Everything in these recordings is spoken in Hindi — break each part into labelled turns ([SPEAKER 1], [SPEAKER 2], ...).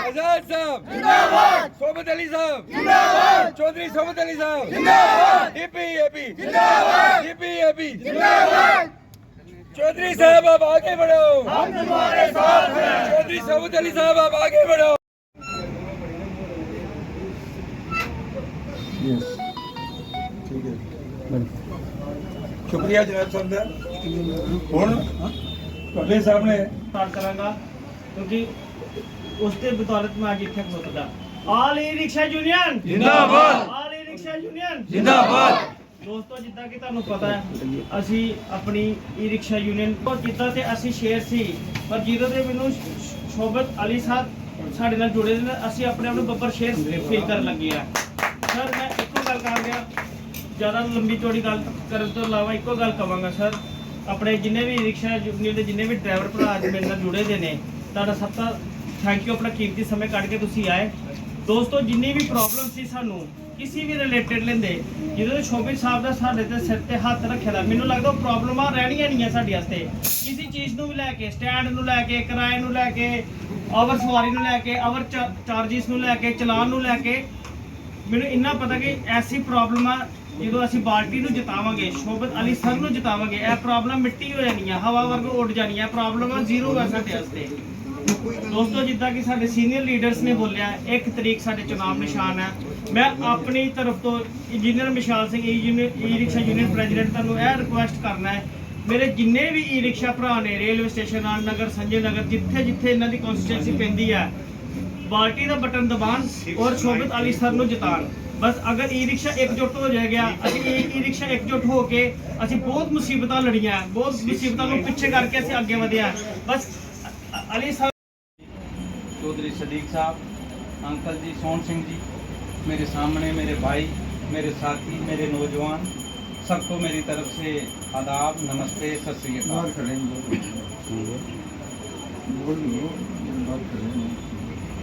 [SPEAKER 1] आजाद साहब जिंदाबाद, सोबत अली साहब जिंदाबाद, चौधरी सोबत अली साहब जिंदाबाद, डीपीएपी जिंदाबाद, डीपीएपी जिंदाबाद। चौधरी साहब आप आगे बढ़ो, हम तुम्हारे साथ हैं। चौधरी सोबत अली साहब आप आगे बढ़ो। शुक्रिया जनाब साहब ਹੁਣ ਤੁਹਾਡੇ ਸਾਹਮਣੇ
[SPEAKER 2] स्टार्ट करांगा क्योंकि उसके बदौलत मैं आज इतने खलोता। ऑल ई रिक्शा यूनियन
[SPEAKER 1] जिंदाबाद,
[SPEAKER 2] ऑल ई रिक्शा यूनियन
[SPEAKER 1] जिंदाबाद।
[SPEAKER 2] ਦੋਸਤੋ ਜਿੱਦਾਂ ਕਿ ਤੁਹਾਨੂੰ ਪਤਾ ਹੈ ਅਸੀਂ ਆਪਣੀ ਈ ਰਿਕਸ਼ਾ ਯੂਨੀਅਨ ਤੋਂ ਕੀਤਾ ਤੇ ਅਸੀਂ ਸ਼ੇਅਰ ਸੀ ਪਰ ਜਦੋਂ ਦੇ ਮੈਨੂੰ ਸ਼ੋਬਤ ਅਲੀ ਸਾਹਿਬ ਸਾਡੇ ਨਾਲ ਜੁੜੇ ਨੇ ਅਸੀਂ ਆਪਣੇ ਆਪ ਨੂੰ ਬੱਬਰ ਸ਼ੇਅਰ ਫੀਲ ਕਰਨ ਲੱਗੇ ਆ। ਸਰ ਮੈਂ ਇੱਕੋ ਗੱਲ ਕਹਾਂਗਾ, ਜ਼ਿਆਦਾ ਲੰਬੀ ਚੌੜੀ ਗੱਲ ਕਰਨ ਤੋਂ ਇਲਾਵਾ ਇੱਕੋ ਗੱਲ ਕਹਾਂਗਾ ਸਰ, ਆਪਣੇ ਜਿੰਨੇ ਵੀ ਰਿਕਸ਼ਾ ਯੂਨੀਅਨ ਦੇ ਜਿੰਨੇ ਵੀ ਡਰਾਈਵਰ ਭਰਾ ਅੱਜ ਮੇਰੇ ਨਾਲ ਜੁੜੇ ਦੇ ਨੇ ਤੁਹਾਡਾ ਸਭ ਦਾ ਥੈਂਕ ਯੂ, ਆਪਣਾ ਕੀਮਤੀ ਸਮੇਂ ਕੱਢ ਕੇ ਤੁਸੀਂ ਆਏ। ਦੋਸਤੋ ਜਿੰਨੀ ਵੀ ਪ੍ਰੋਬਲਮ ਸੀ ਸਾਨੂੰ किसी भी रिलेटेड लेंदे जो शोभित साहब का साढ़े ते सिर ते हथ रखे दा मैनूं लगदा प्रॉब्लमां रहणियां नहीं है साडे वास्ते किसी चीज़ नूं भी लैके स्टैंड नूं लैके किराए नूं लैके ओवर सवारी नूं लैके ओवर चार्जिस नूं लैके चलान नूं लैके मैनूं इन्ना पता कि ऐसी प्रॉब्लम आ जो असीं बाल्टी नूं जितावांगे शोभित अली सर नूं जितावांगे यह प्रॉब्लम मिट्टी हो जानी है हवा वर्ग उड़ जानी है प्रॉब्लम जीरो है साडे वास्ते। दोस्तों जिद्दां कि साडे सीनियर लीडर्स ने बोलिया 1 तरीक साडे चुनाव निशान है। मैं अपनी तरफ तो engineer Mishal Singh e rickshaw union president तुहानूं यह रिक्वेस्ट करना है मेरे जिन्ने भी ई रिक्शा भरा ने रेलवे स्टेशन नगर संजय नगर जिथे जिथे इन्हां दी कॉन्स्टिट्यूएंसी पैंदी है बाल्टी का बटन दबान और शोभित अली सर नूं जितान। बस अगर ई रिक्शा एकजुट हो जाएगा असीं ई रिक्शा एकजुट हो के असीं बहुत मुसीबतां लड़ियां बहुत मुसीबतां नूं पिछे करके असीं अगे वधिया। बस अली सर
[SPEAKER 3] चौधरी सदीक साहब, अंकल जी सोहन सिंह जी, मेरे सामने मेरे भाई, मेरे साथी, मेरे नौजवान, सबको मेरी तरफ से आदाब, नमस्ते, सत श्री अकाल।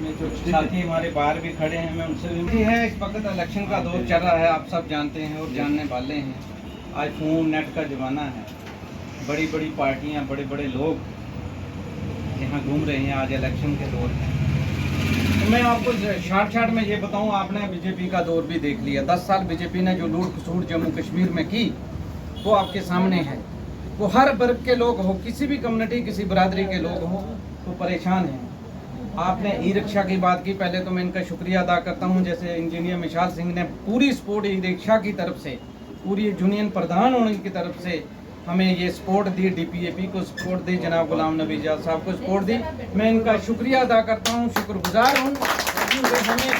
[SPEAKER 3] मैं जो साथी हमारे बाहर भी खड़े हैं मैं उनसे भी है। इस वक्त इलेक्शन का दौर चल रहा है, आप सब जानते हैं और जानने वाले हैं। आज फ़ोन नेट का ज़माना है, बड़ी बड़ी पार्टियां बड़े बड़े लोग यहाँ घूम रहे हैं। आज इलेक्शन के दौर में तो मैं आपको शार्ट में ये बताऊं, आपने बीजेपी का दौर भी देख लिया। 10 साल बीजेपी ने जो लूट खसूट जम्मू कश्मीर में की वो आपके सामने है। वो हर वर्ग के लोग हो, किसी भी कम्युनिटी किसी बरादरी के लोग हो तो परेशान हैं। आपने ई रिक्शा की बात की, पहले तो मैं इनका शुक्रिया अदा करता हूँ। जैसे इंजीनियर मिशाल सिंह ने पूरी सपोर्ट ई रिक्शा की तरफ से, पूरी यूनियन प्रधान होने की तरफ से हमें ये सपोर्ट दी, डीपीएपी को सपोर्ट दी, जनाब गुलाम नबी आज़ाद साहब को सपोर्ट दी। मैं इनका शुक्रिया अदा करता हूँ, शुक्रगुजार हूँ। हमें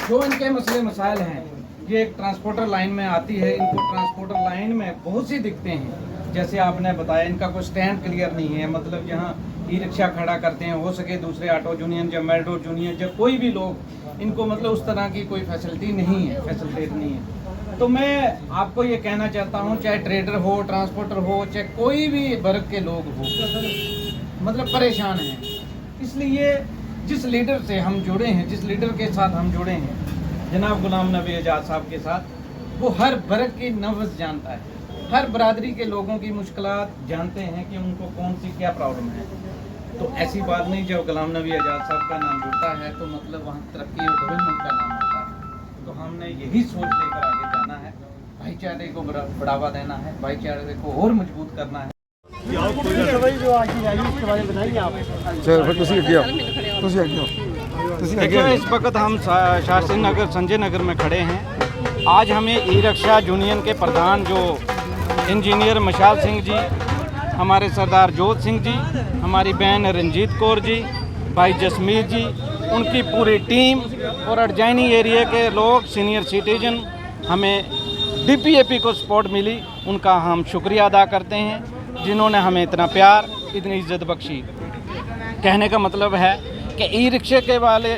[SPEAKER 3] जो इनके मसले मसाइल हैं, ये एक ट्रांसपोर्टर लाइन में आती है, इनको ट्रांसपोर्टर लाइन में बहुत सी दिक्कतें हैं। जैसे आपने बताया इनका कोई स्टैंड क्लियर नहीं है, मतलब यहाँ ई रिक्शा खड़ा करते हैं, हो सके दूसरे ऑटो यूनियन या मेट्रो यूनियन या कोई भी लोग इनको मतलब उस तरह की कोई फैसिलिटी नहीं है, फैसिलिटेट नहीं है। तो मैं आपको ये कहना चाहता हूँ, चाहे ट्रेडर हो, ट्रांसपोर्टर हो, चाहे कोई भी वर्ग के लोग हो, मतलब परेशान हैं। इसलिए जिस लीडर से हम जुड़े हैं, जिस लीडर के साथ हम जुड़े हैं, जनाब गुलाम नबी आज़ाद साहब के साथ, वो हर वर्ग की नब्ज़ जानता है, हर बरादरी के लोगों की मुश्किलात जानते हैं कि उनको कौन सी क्या प्रॉब्लम है। तो ऐसी बात नहीं, जब गुलाम नबी आज़ाद साहब का नाम जुड़ता है तो मतलब वहाँ तरक्की और डेवलपमेंट का नाम आता है। तो हमने यही सोच लेकर आगे जाना है, भाईचारे को बढ़ावा देना है, भाईचारे को और मजबूत करना है। देखिए इस वक्त हम शास्त्री नगर संजय नगर में खड़े हैं। आज हमें ई रिक्शा यूनियन के प्रधान जो इंजीनियर मिशाल सिंह जी, हमारे सरदार जोत सिंह जी, हमारी बहन रंजीत कौर जी, भाई जसमीर जी, उनकी पूरी टीम और अडजाइनी एरिया के लोग सीनियर सिटीजन हमें डीपीएपी को सपोर्ट मिली, उनका हम शुक्रिया अदा करते हैं जिन्होंने हमें इतना प्यार इतनी इज्जत बख्शी। कहने का मतलब है कि ई रिक्शे के वाले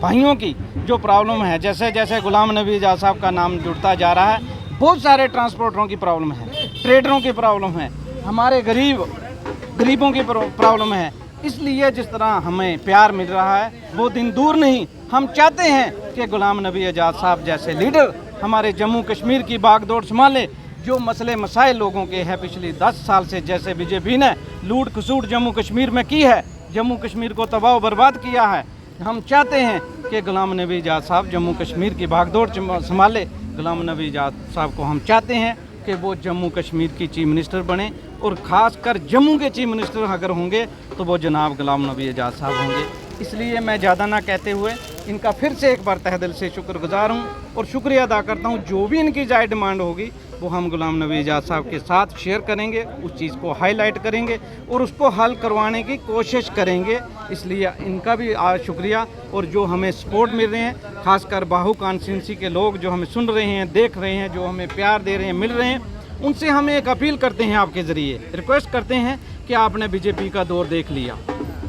[SPEAKER 3] भाइयों की जो प्रॉब्लम है, जैसे जैसे गुलाम नबी आज़ाद साहब का नाम जुड़ता जा रहा है, बहुत सारे ट्रांसपोर्टरों की प्रॉब्लम है, ट्रेडरों की प्रॉब्लम है, हमारे गरीबों की प्रॉब्लम है। इसलिए जिस तरह हमें प्यार मिल रहा है वो दिन दूर नहीं। हम चाहते हैं कि गुलाम नबी आज़ाद साहब जैसे लीडर हमारे जम्मू कश्मीर की बागडोर संभालें। जो मसले मसाइल लोगों के हैं पिछले 10 साल से, जैसे बीजेपी ने लूट खसूट जम्मू कश्मीर में की है, जम्मू कश्मीर को तबाह बर्बाद किया है। हम चाहते हैं कि गुलाम नबी आज़ाद साहब जम्मू कश्मीर की भागदौड़ संभाले। गुलाम नबी आज़ाद साहब को हम चाहते हैं कि वो जम्मू कश्मीर की चीफ मिनिस्टर बने, और ख़ासकर जम्मू के चीफ मिनिस्टर अगर होंगे तो वो जनाब गुलाम नबी आज़ाद साहब होंगे। इसलिए मैं ज़्यादा ना कहते हुए इनका फिर से एक बार तहे दिल से शुक्रगुजार हूँ और शुक्रिया अदा करता हूँ। जो भी इनकी जायज़ डिमांड होगी वो हम गुलाम नबी आज़ाद साहब के साथ शेयर करेंगे, उस चीज़ को हाईलाइट करेंगे और उसको हल करवाने की कोशिश करेंगे। इसलिए इनका भी शुक्रिया, और जो हमें सपोर्ट मिल रहे हैं, ख़ासकर बाहू कॉन्स्टिट्यूंसी के लोग जो हमें सुन रहे हैं, देख रहे हैं, जो हमें प्यार दे रहे हैं, मिल रहे हैं, उनसे हम एक अपील करते हैं, आपके ज़रिए रिक्वेस्ट करते हैं कि आपने बीजेपी का दौर देख लिया,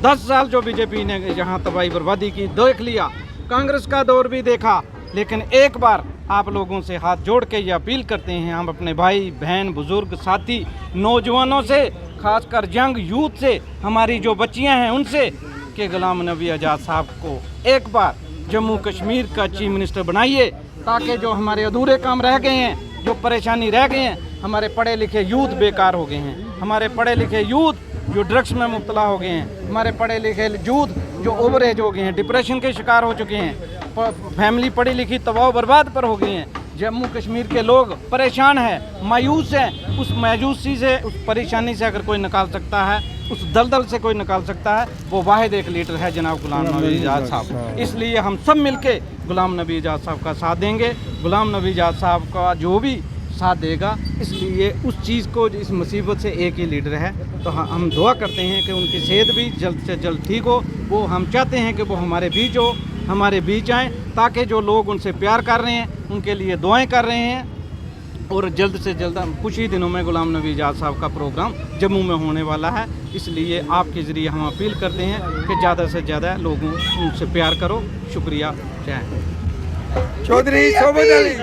[SPEAKER 3] 10 साल जो बीजेपी ने जहाँ तबाही बर्बादी की देख लिया, कांग्रेस का दौर भी देखा, लेकिन एक बार आप लोगों से हाथ जोड़ के ये अपील करते हैं, हम अपने भाई बहन बुज़ुर्ग साथी नौजवानों से, खासकर यंग यूथ से, हमारी जो बच्चियां हैं उनसे, कि गुलाम नबी आज़ाद साहब को एक बार जम्मू कश्मीर का चीफ मिनिस्टर बनाइए, ताकि जो हमारे अधूरे काम रह गए हैं, जो परेशानी रह गए हैं, हमारे पढ़े लिखे यूथ बेकार हो गए हैं, हमारे पढ़े लिखे यूथ जो ड्रग्स में मुब्तला हो गए हैं, हमारे पढ़े लिखे यूथ जो ओवर एज हो गए हैं, डिप्रेशन के शिकार हो चुके हैं, फैमिली पढ़ी लिखी तबाह बर्बाद पर हो गई हैं, जम्मू कश्मीर के लोग परेशान हैं, मायूस हैं। उस मायूसी से, उस परेशानी से अगर कोई निकाल सकता है, उस दलदल से कोई निकाल सकता है, वो वाहिद एक लीडर है जनाब गुलाम नबी आज़ाद साहब। इसलिए हम सब मिलके गुलाम नबी आज़ाद साहब का साथ देंगे। गुलाम नबी आज़ाद साहब का जो भी साथ देगा, इसलिए उस चीज़ को, इस मुसीबत से एक ही लीडर है, तो हम दुआ करते हैं कि उनकी सेहत भी जल्द से जल्द ठीक हो। वो हम चाहते हैं कि वो हमारे बीच हो, हमारे बीच आएँ, ताकि जो लोग उनसे प्यार कर रहे हैं उनके लिए दुआएं कर रहे हैं, और जल्द से जल्द कुछ ही दिनों में गुलाम नबी आज़ाद साहब का प्रोग्राम जम्मू में होने वाला है। इसलिए आपके ज़रिए हम अपील करते हैं कि ज़्यादा से ज़्यादा लोगों उनसे प्यार करो। शुक्रिया, जय हिंद।
[SPEAKER 1] चौधरी सोबत अली।